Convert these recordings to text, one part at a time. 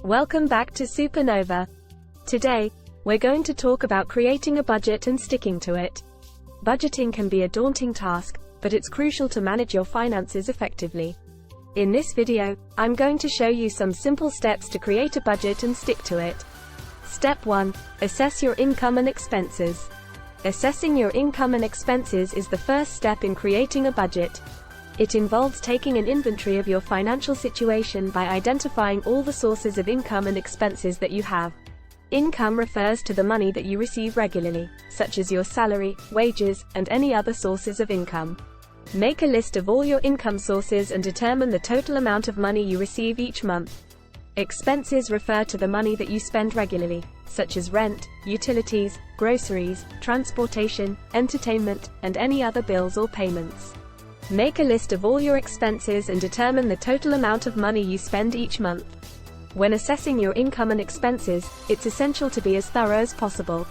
Welcome back to Supernova. Today, we're going to talk about creating a budget and sticking to it. Budgeting can be a daunting task, but it's crucial to manage your finances effectively. In this video, I'm going to show you some simple steps to create a budget and stick to it. Step 1. Assess your income and expenses. Assessing your income and expenses is the first step in creating a budget. It involves taking an inventory of your financial situation by identifying all the sources of income and expenses that you have. Income refers to the money that you receive regularly, such as your salary, wages, and any other sources of income. Make a list of all your income sources and determine the total amount of money you receive each month. Expenses refer to the money that you spend regularly, such as rent, utilities, groceries, transportation, entertainment, and any other bills or payments. Make a list of all your expenses and determine the total amount of money you spend each month. When assessing your income and expenses, it's essential to be as thorough as possible.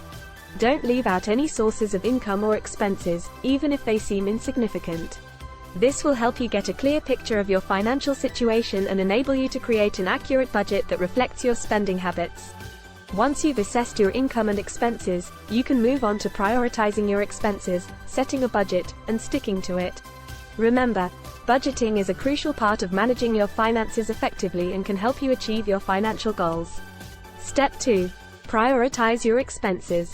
Don't leave out any sources of income or expenses, even if they seem insignificant. This will help you get a clear picture of your financial situation and enable you to create an accurate budget that reflects your spending habits. Once you've assessed your income and expenses, you can move on to prioritizing your expenses, setting a budget, and sticking to it. Remember, budgeting is a crucial part of managing your finances effectively and can help you achieve your financial goals. Step 2. Prioritize your expenses.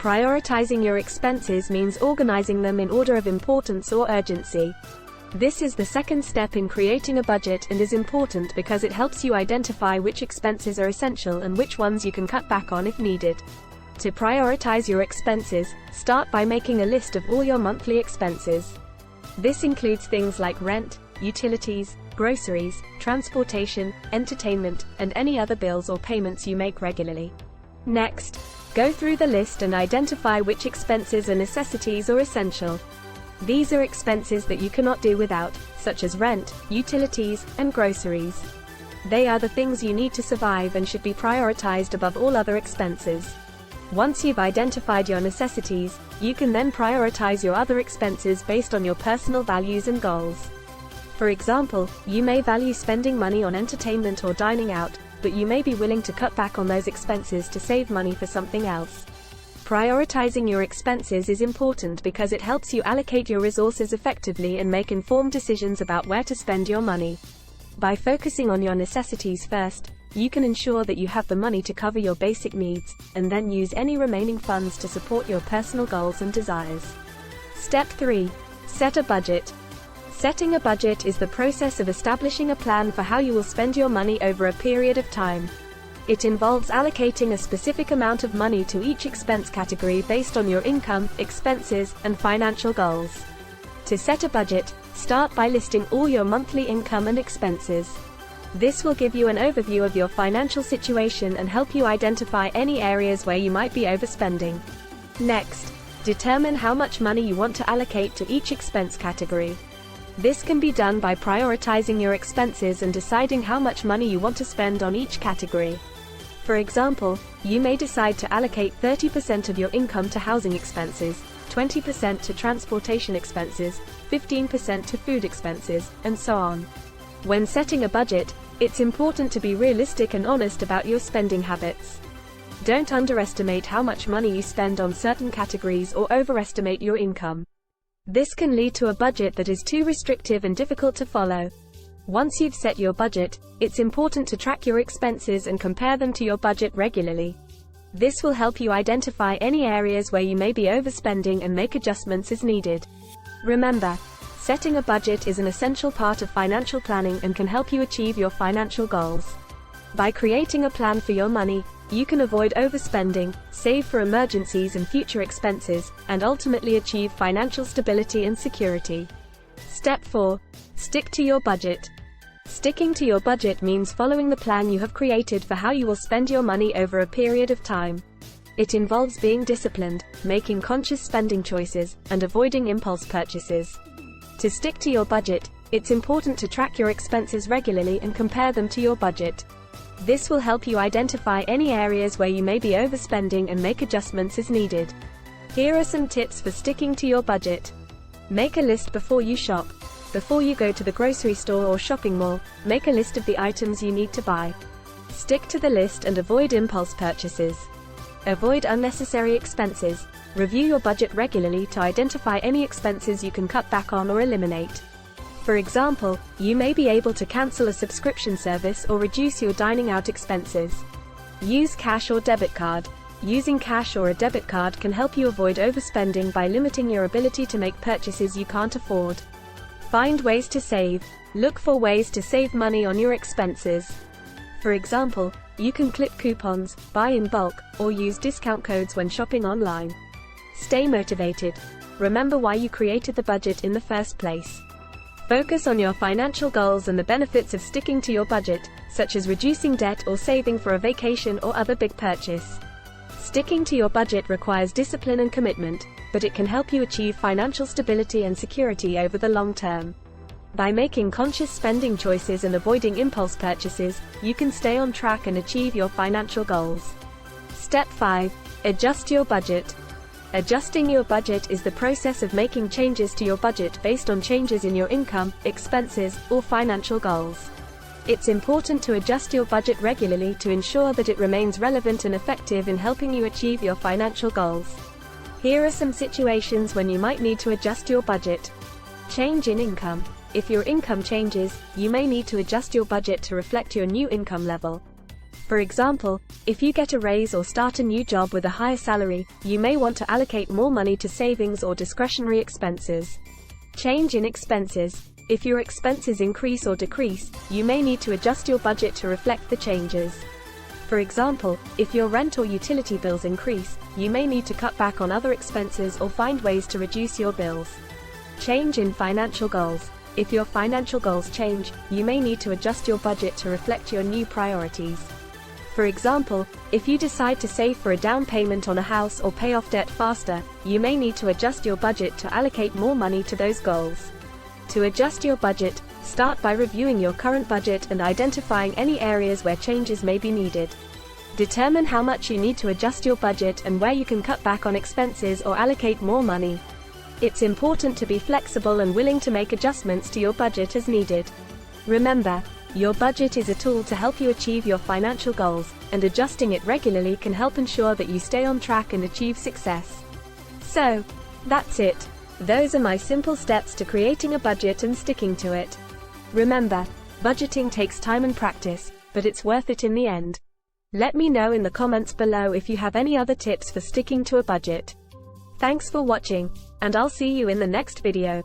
Prioritizing your expenses means organizing them in order of importance or urgency. This is the second step in creating a budget and is important because it helps you identify which expenses are essential and which ones you can cut back on if needed. To prioritize your expenses, start by making a list of all your monthly expenses. This includes things like rent, utilities, groceries, transportation, entertainment, and any other bills or payments you make regularly. Next, go through the list and identify which expenses are necessities or essential. These are expenses that you cannot do without, such as rent, utilities, and groceries. They are the things you need to survive and should be prioritized above all other expenses. Once you've identified your necessities, you can then prioritize your other expenses based on your personal values and goals. For example, you may value spending money on entertainment or dining out, but you may be willing to cut back on those expenses to save money for something else. Prioritizing your expenses is important because it helps you allocate your resources effectively and make informed decisions about where to spend your money. By focusing on your necessities first, you can ensure that you have the money to cover your basic needs, and then use any remaining funds to support your personal goals and desires. Step 3. Set a budget. Setting a budget is the process of establishing a plan for how you will spend your money over a period of time. It involves allocating a specific amount of money to each expense category based on your income, expenses, and financial goals. To set a budget, start by listing all your monthly income and expenses. This will give you an overview of your financial situation and help you identify any areas where you might be overspending. Next, determine how much money you want to allocate to each expense category. This can be done by prioritizing your expenses and deciding how much money you want to spend on each category. For example, you may decide to allocate 30% of your income to housing expenses, 20% to transportation expenses, 15% to food expenses, and so on. When setting a budget, it's important to be realistic and honest about your spending habits. Don't underestimate how much money you spend on certain categories or overestimate your income. This can lead to a budget that is too restrictive and difficult to follow. Once you've set your budget, it's important to track your expenses and compare them to your budget regularly. This will help you identify any areas where you may be overspending and make adjustments as needed. Remember, setting a budget is an essential part of financial planning and can help you achieve your financial goals. By creating a plan for your money, you can avoid overspending, save for emergencies and future expenses, and ultimately achieve financial stability and security. Step 4. Stick to your budget. Sticking to your budget means following the plan you have created for how you will spend your money over a period of time. It involves being disciplined, making conscious spending choices, and avoiding impulse purchases. To stick to your budget, it's important to track your expenses regularly and compare them to your budget. This will help you identify any areas where you may be overspending and make adjustments as needed. Here are some tips for sticking to your budget. Make a list before you shop. Before you go to the grocery store or shopping mall, make a list of the items you need to buy. Stick to the list and avoid impulse purchases. Avoid unnecessary expenses. Review your budget regularly to identify any expenses you can cut back on or eliminate. For example, you may be able to cancel a subscription service or reduce your dining out expenses. Use cash or debit card. Using cash or a debit card can help you avoid overspending by limiting your ability to make purchases you can't afford. Find ways to save. Look for ways to save money on your expenses. For example, you can clip coupons, buy in bulk, or use discount codes when shopping online. Stay motivated. Remember why you created the budget in the first place. Focus on your financial goals and the benefits of sticking to your budget, such as reducing debt or saving for a vacation or other big purchase. Sticking to your budget requires discipline and commitment, but it can help you achieve financial stability and security over the long term. By making conscious spending choices and avoiding impulse purchases, you can stay on track and achieve your financial goals. Step 5. Adjust your budget. Adjusting your budget is the process of making changes to your budget based on changes in your income, expenses, or financial goals. It's important to adjust your budget regularly to ensure that it remains relevant and effective in helping you achieve your financial goals. Here are some situations when you might need to adjust your budget. Change in income. If your income changes, you may need to adjust your budget to reflect your new income level. For example, if you get a raise or start a new job with a higher salary, you may want to allocate more money to savings or discretionary expenses. Change in expenses. If your expenses increase or decrease, you may need to adjust your budget to reflect the changes. For example, if your rent or utility bills increase, you may need to cut back on other expenses or find ways to reduce your bills. Change in financial goals. If your financial goals change, you may need to adjust your budget to reflect your new priorities. For example, if you decide to save for a down payment on a house or pay off debt faster, you may need to adjust your budget to allocate more money to those goals. To adjust your budget, start by reviewing your current budget and identifying any areas where changes may be needed. Determine how much you need to adjust your budget and where you can cut back on expenses or allocate more money. It's important to be flexible and willing to make adjustments to your budget as needed. Remember, your budget is a tool to help you achieve your financial goals, and adjusting it regularly can help ensure that you stay on track and achieve success. So, that's it. Those are my simple steps to creating a budget and sticking to it. Remember, budgeting takes time and practice, but it's worth it in the end. Let me know in the comments below if you have any other tips for sticking to a budget. Thanks for watching, and I'll see you in the next video.